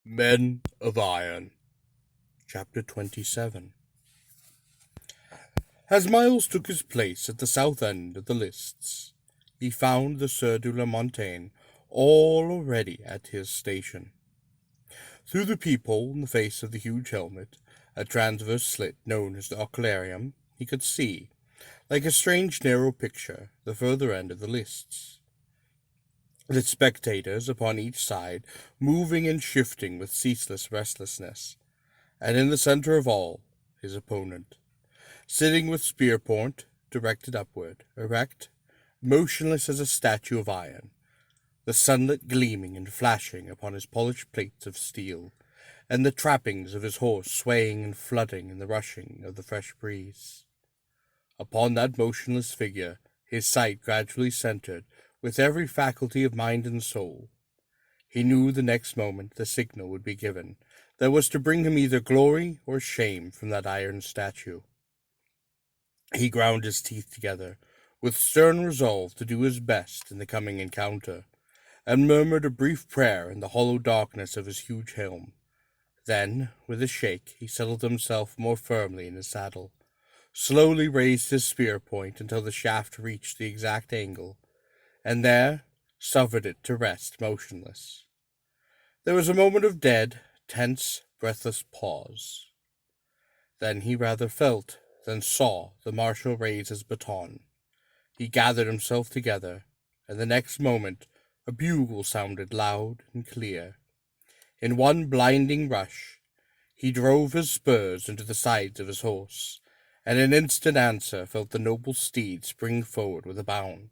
Men of Iron, Chapter 27. As Miles took his place at the south end of the lists, he found the Sieur de la Montaigne already at his station. Through the peephole in the face of the huge helmet, a transverse slit known as the ocularium, he could see, like a strange narrow picture, the further end of the lists. The spectators upon each side moving and shifting with ceaseless restlessness, and in the center of all, his opponent, sitting with spear point directed upward, erect, motionless as a statue of iron, the sunlight gleaming and flashing upon his polished plates of steel, and the trappings of his horse swaying and flooding in the rushing of the fresh breeze. Upon that motionless figure his sight gradually centered with every faculty of mind and soul. He knew the next moment the signal would be given that was to bring him either glory or shame from that iron statue. He ground his teeth together, with stern resolve to do his best in the coming encounter, and murmured a brief prayer in the hollow darkness of his huge helm. Then, with a shake, he settled himself more firmly in his saddle, slowly raised his spear point until the shaft reached the exact angle, and there suffered it to rest motionless. There was a moment of dead, tense, breathless pause. Then he rather felt than saw the marshal raise his baton. He gathered himself together, and the next moment a bugle sounded loud and clear. In one blinding rush, he drove his spurs into the sides of his horse, and in instant answer felt the noble steed spring forward with a bound.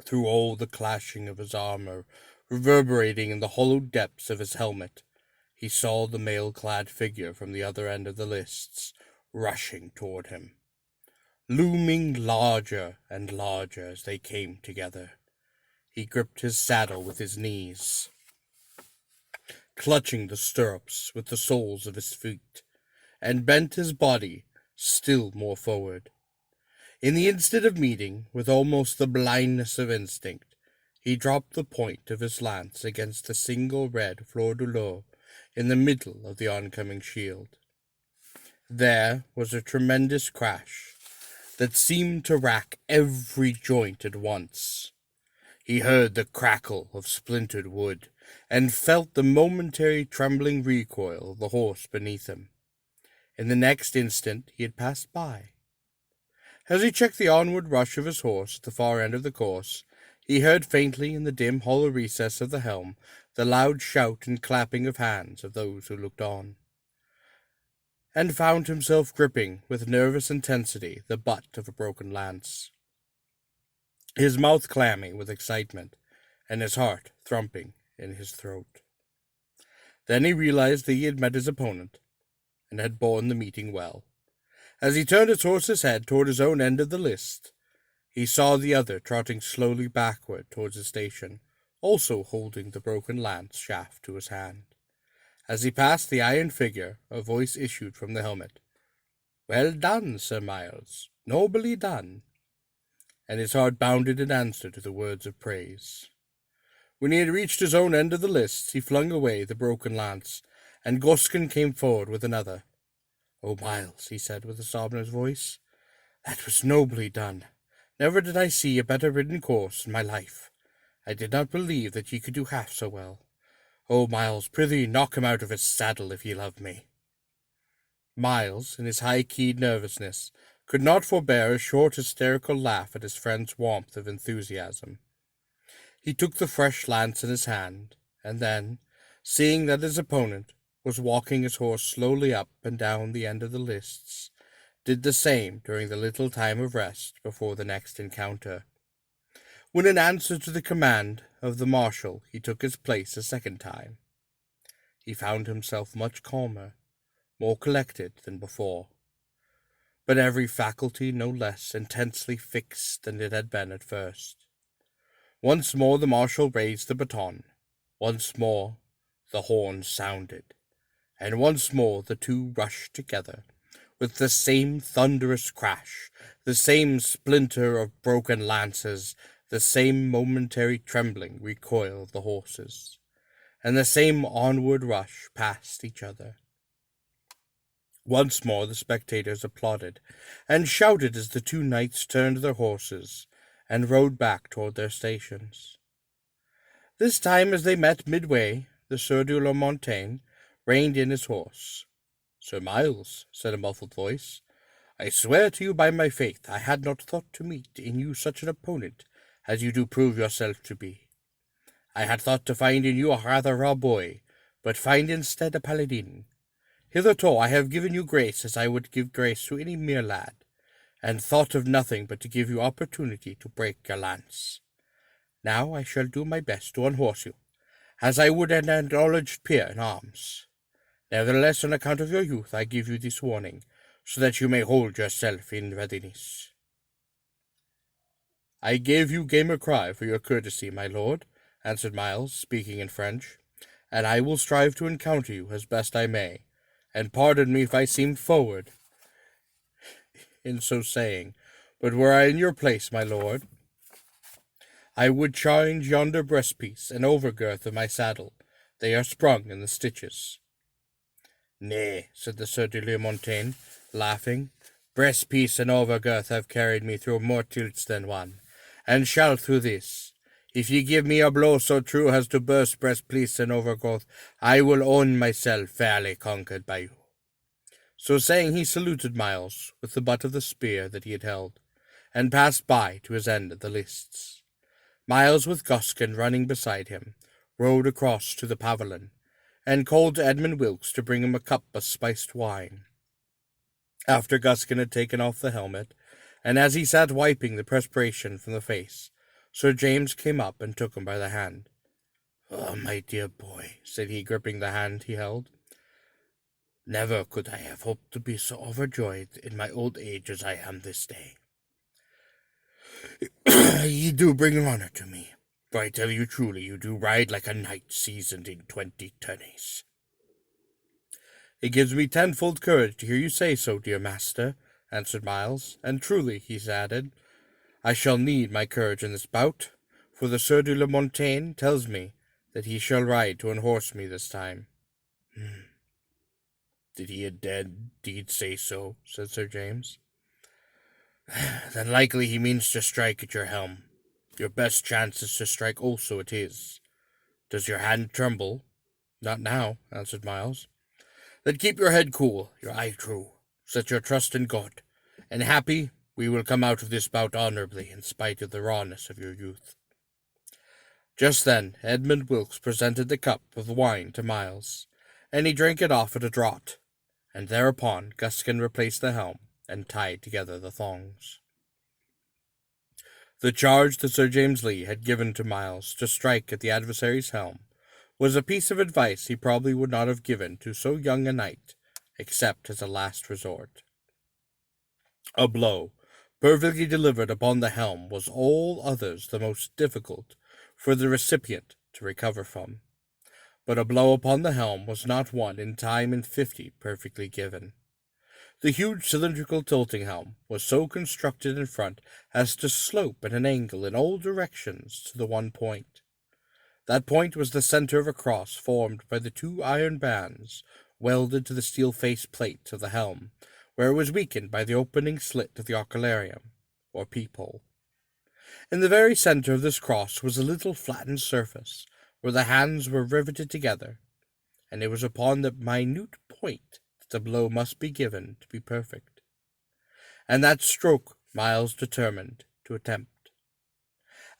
Through all the clashing of his armor, reverberating in the hollow depths of his helmet, he saw the mail-clad figure from the other end of the lists, rushing toward him, looming larger and larger as they came together. He gripped his saddle with his knees, clutching the stirrups with the soles of his feet, and bent his body still more forward. In the instant of meeting, with almost the blindness of instinct, he dropped the point of his lance against the single red fleur-de-lis in the middle of the oncoming shield. There was a tremendous crash that seemed to rack every joint at once. He heard the crackle of splintered wood, and felt the momentary trembling recoil of the horse beneath him. In the next instant he had passed by. As he checked the onward rush of his horse at the far end of the course, he heard faintly in the dim hollow recess of the helm the loud shout and clapping of hands of those who looked on, and found himself gripping with nervous intensity the butt of a broken lance, his mouth clammy with excitement, and his heart thumping in his throat. Then he realized that he had met his opponent, and had borne the meeting well. As he turned his horse's head toward his own end of the list, he saw the other trotting slowly backward towards his station, also holding the broken lance shaft to his hand. As he passed the iron figure, a voice issued from the helmet. "Well done, Sir Miles, nobly done," and his heart bounded in answer to the words of praise. When he had reached his own end of the lists, he flung away the broken lance, and Goskin came forward with another. "Oh, Miles," he said with a sob in his voice, "that was nobly done. Never did I see a better ridden course in my life. I did not believe that ye could do half so well. Oh, Miles, prithee knock him out of his saddle if ye love me." Miles, in his high-keyed nervousness, could not forbear a short hysterical laugh at his friend's warmth of enthusiasm. He took the fresh lance in his hand, and then, seeing that his opponent was walking his horse slowly up and down the end of the lists, did the same during the little time of rest before the next encounter. When in answer to the command of the marshal he took his place a second time, he found himself much calmer, more collected than before, but every faculty no less intensely fixed than it had been at first. Once more the marshal raised the baton, once more the horn sounded, and once more the two rushed together, with the same thunderous crash, the same splinter of broken lances, the same momentary trembling recoil of the horses. and the same onward rush past each other. Once more the spectators applauded and shouted as the two knights turned their horses and rode back toward their stations. This time, as they met midway, the Sieur de la Montaigne reined in his horse. "Sir Miles," said a muffled voice, "I swear to you by my faith I had not thought to meet in you such an opponent as you do prove yourself to be. I had thought to find in you a rather raw boy, but find instead a paladin. Hitherto I have given you grace as I would give grace to any mere lad, and thought of nothing but to give you opportunity to break your lance. Now I shall do my best to unhorse you, as I would an acknowledged peer in arms. Nevertheless, on account of your youth, I give you this warning, so that you may hold yourself in readiness." "I gave you gamer cry for your courtesy, my lord," answered Miles, speaking in French, "and I will strive to encounter you as best I may, and pardon me if I seemed forward in so saying, but were I in your place, my lord, I would change yonder breastpiece and overgirth of my saddle. They are sprung in the stitches." "Nay," said the Sieur de la Montaigne, laughing, "breastpiece and overgirth have carried me through more tilts than one, and shall through this. If ye give me a blow so true as to burst breastpiece and overgirth, I will own myself fairly conquered by you." So saying, he saluted Miles with the butt of the spear that he had held, and passed by to his end of the lists. Miles, with Guskin running beside him, rode across to the pavilion, and called to Edmund Wilkes to bring him a cup of spiced wine. After Guskin had taken off the helmet, and as he sat wiping the perspiration from the face, Sir James came up and took him by the hand. "Oh, my dear boy," said he, gripping the hand he held, "never could I have hoped to be so overjoyed in my old age as I am this day. Ye do bring honour to me, for I tell you truly you do ride like a knight seasoned in 20 tourneys." "It gives me tenfold courage to hear you say so, dear master," answered Miles, "and truly," he added, "I shall need my courage in this bout, for the Sieur de la Montaigne tells me that he shall ride to unhorse me this time." "Did he indeed say so?" said Sir James. "Then likely he means to strike at your helm. Your best chance is to strike also at his. Does your hand tremble?" "Not now," answered Miles. "Then keep your head cool, your eye true. Set your trust in God, and happy we will come out of this bout honorably in spite of the rawness of your youth." Just then Edmund Wilkes presented the cup of wine to Miles, and he drank it off at a draught, and thereupon Guskin replaced the helm and tied together the thongs. The charge that Sir James Lee had given to Miles to strike at the adversary's helm was a piece of advice he probably would not have given to so young a knight, except as a last resort. A blow, perfectly delivered upon the helm, was all others the most difficult for the recipient to recover from. But a blow upon the helm was not one in time and 50 perfectly given. The huge cylindrical tilting helm was so constructed in front as to slope at an angle in all directions to the one point. That point was the center of a cross formed by the two iron bands welded to the steel face plate of the helm, where it was weakened by the opening slit of the occularium, or peephole. In the very center of this cross was a little flattened surface, where the hands were riveted together, and it was upon that minute point that the blow must be given to be perfect. And that stroke Miles determined to attempt.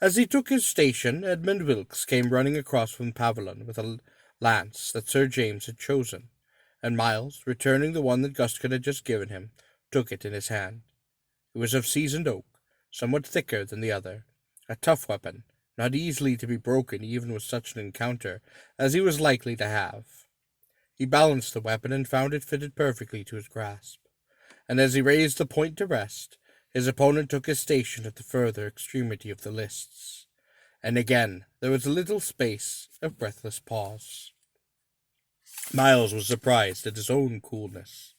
As he took his station, Edmund Wilkes came running across from the pavilion with a lance that Sir James had chosen, and Miles, returning the one that Guskin had just given him, took it in his hand. It was of seasoned oak, somewhat thicker than the other, a tough weapon, not easily to be broken even with such an encounter as he was likely to have. He balanced the weapon and found it fitted perfectly to his grasp, and as he raised the point to rest, his opponent took his station at the further extremity of the lists, and again there was a little space of breathless pause. Miles was surprised at his own coolness.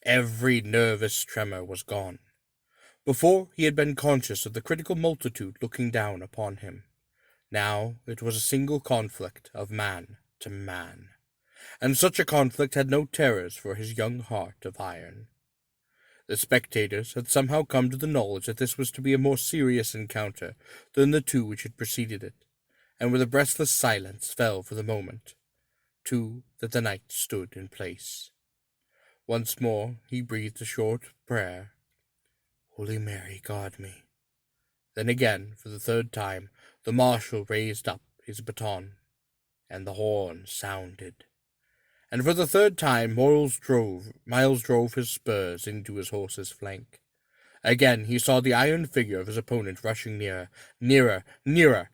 Every nervous tremor was gone. Before, he had been conscious of the critical multitude looking down upon him. Now it was a single conflict of man to man, and such a conflict had no terrors for his young heart of iron. The spectators had somehow come to the knowledge that this was to be a more serious encounter than the two which had preceded it, and with a breathless silence fell for the moment, to that the knight stood in place. Once more he breathed a short prayer. Holy Mary, guard me. Then again, for the third time, the marshal raised up his baton, and the horn sounded. And for the third time Miles drove his spurs into his horse's flank. Again he saw the iron figure of his opponent rushing nearer, nearer, nearer.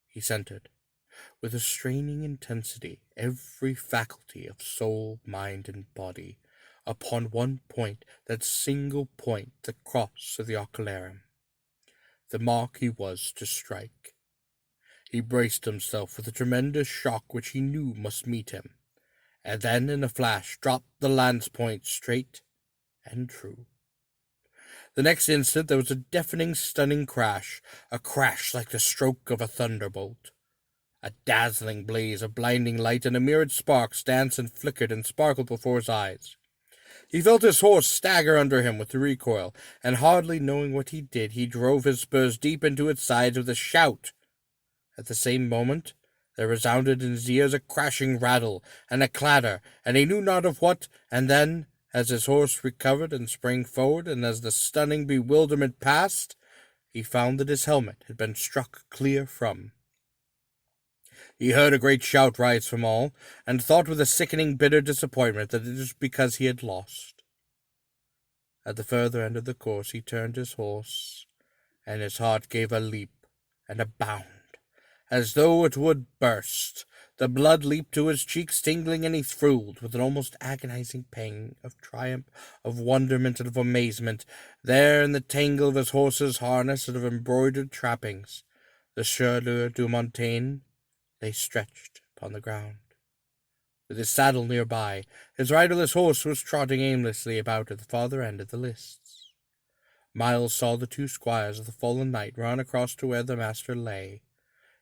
He centered, with a straining intensity, every faculty of soul, mind, and body, upon one point, that single point, the cross of the ocularum, the mark he was to strike. He braced himself with a tremendous shock which he knew must meet him, and then in a flash dropped the lance point straight and true. The next instant there was a deafening, stunning crash, a crash like the stroke of a thunderbolt. A dazzling blaze of blinding light and a myriad sparks danced and flickered and sparkled before his eyes. He felt his horse stagger under him with the recoil, and hardly knowing what he did, he drove his spurs deep into its sides with a shout. At the same moment, there resounded in his ears a crashing rattle and a clatter, and he knew not of what, and then, as his horse recovered and sprang forward, and as the stunning bewilderment passed, he found that his helmet had been struck clear from. He heard a great shout rise from all, and thought with a sickening, bitter disappointment that it was because he had lost. At the further end of the course he turned his horse, and his heart gave a leap and a bound, as though it would burst. The blood leaped to his cheeks, tingling, and he thrilled with an almost agonizing pang of triumph, of wonderment, and of amazement. There, in the tangle of his horse's harness and of embroidered trappings, the Sieur de Montaigne lay stretched upon the ground. With his saddle nearby, his riderless horse was trotting aimlessly about at the farther end of the lists. Miles saw the two squires of the fallen knight run across to where the master lay.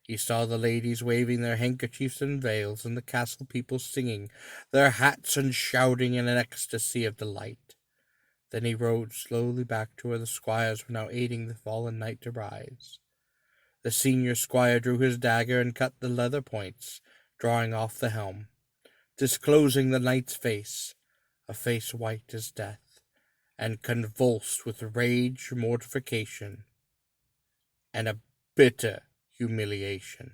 He saw the ladies waving their handkerchiefs and veils, and the castle people singing their hats and shouting in an ecstasy of delight. Then he rode slowly back to where the squires were now aiding the fallen knight to rise. The senior squire drew his dagger and cut the leather points, drawing off the helm, disclosing the knight's face, a face white as death, and convulsed with rage, mortification, and a bitter humiliation.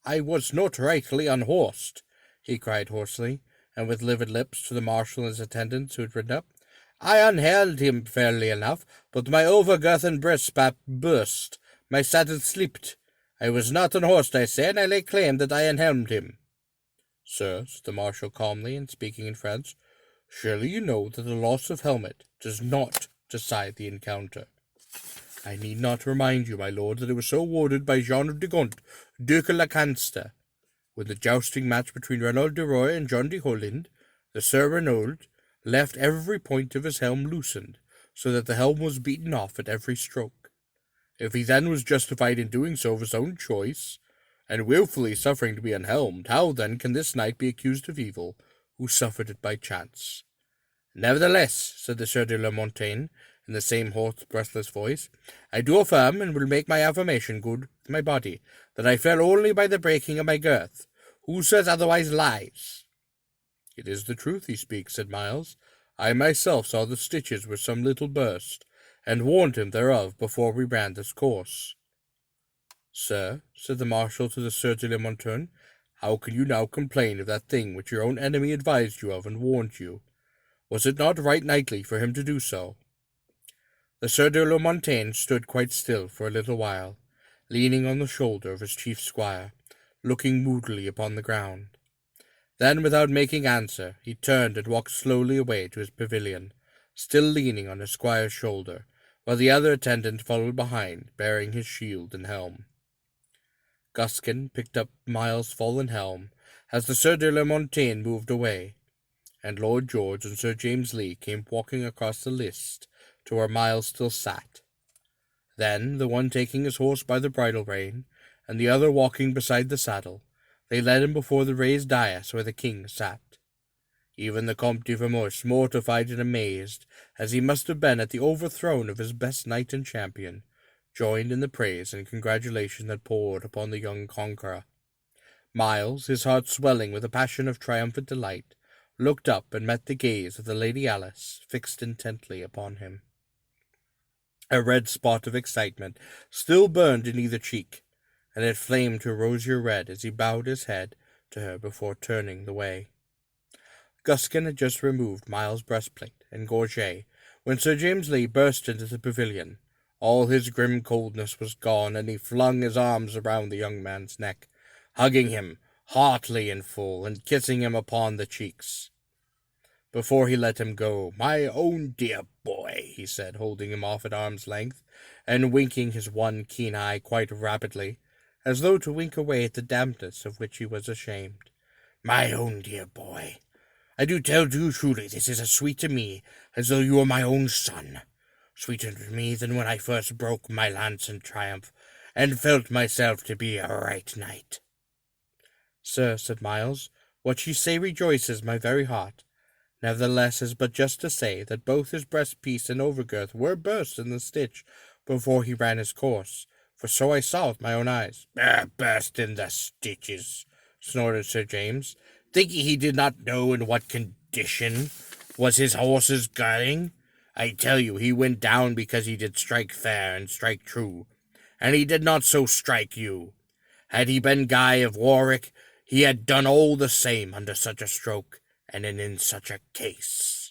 "I was not rightly unhorsed," he cried hoarsely, and with livid lips, to the marshal and his attendants who had ridden up. "I unheld him fairly enough, but my overgirth and breaststrap burst. My saddle slipped. I was not unhorsed, I say, and I lay claim that I unhelmed him." "Sir," said the marshal calmly, and speaking in French, "surely you know that the loss of helmet does not decide the encounter." "I need not remind you, my lord, that it was so ordered by Jean de Gaunt, Duke of Lacanster. When the jousting match between Renaud de Roy and John de Holland, the Sir Renaud left every point of his helm loosened, so that the helm was beaten off at every stroke. If he then was justified in doing so of his own choice, and wilfully suffering to be unhelmed, how then can this knight be accused of evil, who suffered it by chance?" "Nevertheless," said the Sieur de la Montaigne, in the same hoarse, breathless voice, "I do affirm, and will make my affirmation good with my body, that I fell only by the breaking of my girth. Who says otherwise lies." "It is the truth he speaks," said Miles. "I myself saw the stitches were some little burst, and warned him thereof before we ran this course." "Sir," said the marshal to the Sieur de la Montaigne, "how can you now complain of that thing which your own enemy advised you of and warned you? Was it not right knightly for him to do so?" The Sieur de la Montaigne stood quite still for a little while, leaning on the shoulder of his chief squire, looking moodily upon the ground. Then, without making answer, he turned and walked slowly away to his pavilion, still leaning on his squire's shoulder, while the other attendant followed behind, bearing his shield and helm. Guskin picked up Miles's fallen helm as the Sieur de la Montaigne moved away, and Lord George and Sir James Lee came walking across the list to where Miles still sat. Then, the one taking his horse by the bridle rein, and the other walking beside the saddle, They led him before the raised dais where the king sat. Even the Comte de Vermoise, mortified and amazed, as he must have been at the overthrow of his best knight and champion, joined in the praise and congratulation that poured upon the young conqueror. Myles, his heart swelling with a passion of triumphant delight, looked up and met the gaze of the Lady Alice fixed intently upon him. A red spot of excitement still burned in either cheek, and it flamed to rosier red as he bowed his head to her before turning the way. Guskin had just removed Myles's breastplate and gorget when Sir James Lee burst into the pavilion. All his grim coldness was gone, and he flung his arms around the young man's neck, hugging him heartily and full, and kissing him upon the cheeks. Before he let him go, "My own dear boy," he said, holding him off at arm's length, and winking his one keen eye quite rapidly, as though to wink away at the dampness of which he was ashamed. "My own dear boy, I do tell you truly this is as sweet to me as though you were my own son, sweeter to me than when I first broke my lance in triumph, and felt myself to be a right knight." "Sir," said Myles, "what ye say rejoices my very heart. Nevertheless, is but just to say that both his breastpiece and overgirth were burst in the stitch before he ran his course, for so I saw with my own eyes." "Burst in the stitches," snorted Sir James. "Think ye he did not know in what condition was his horse's girding? I tell you, he went down because he did strike fair and strike true, and he did not so strike you. Had he been Guy of Warwick, he had done all the same under such a stroke, and in such a case."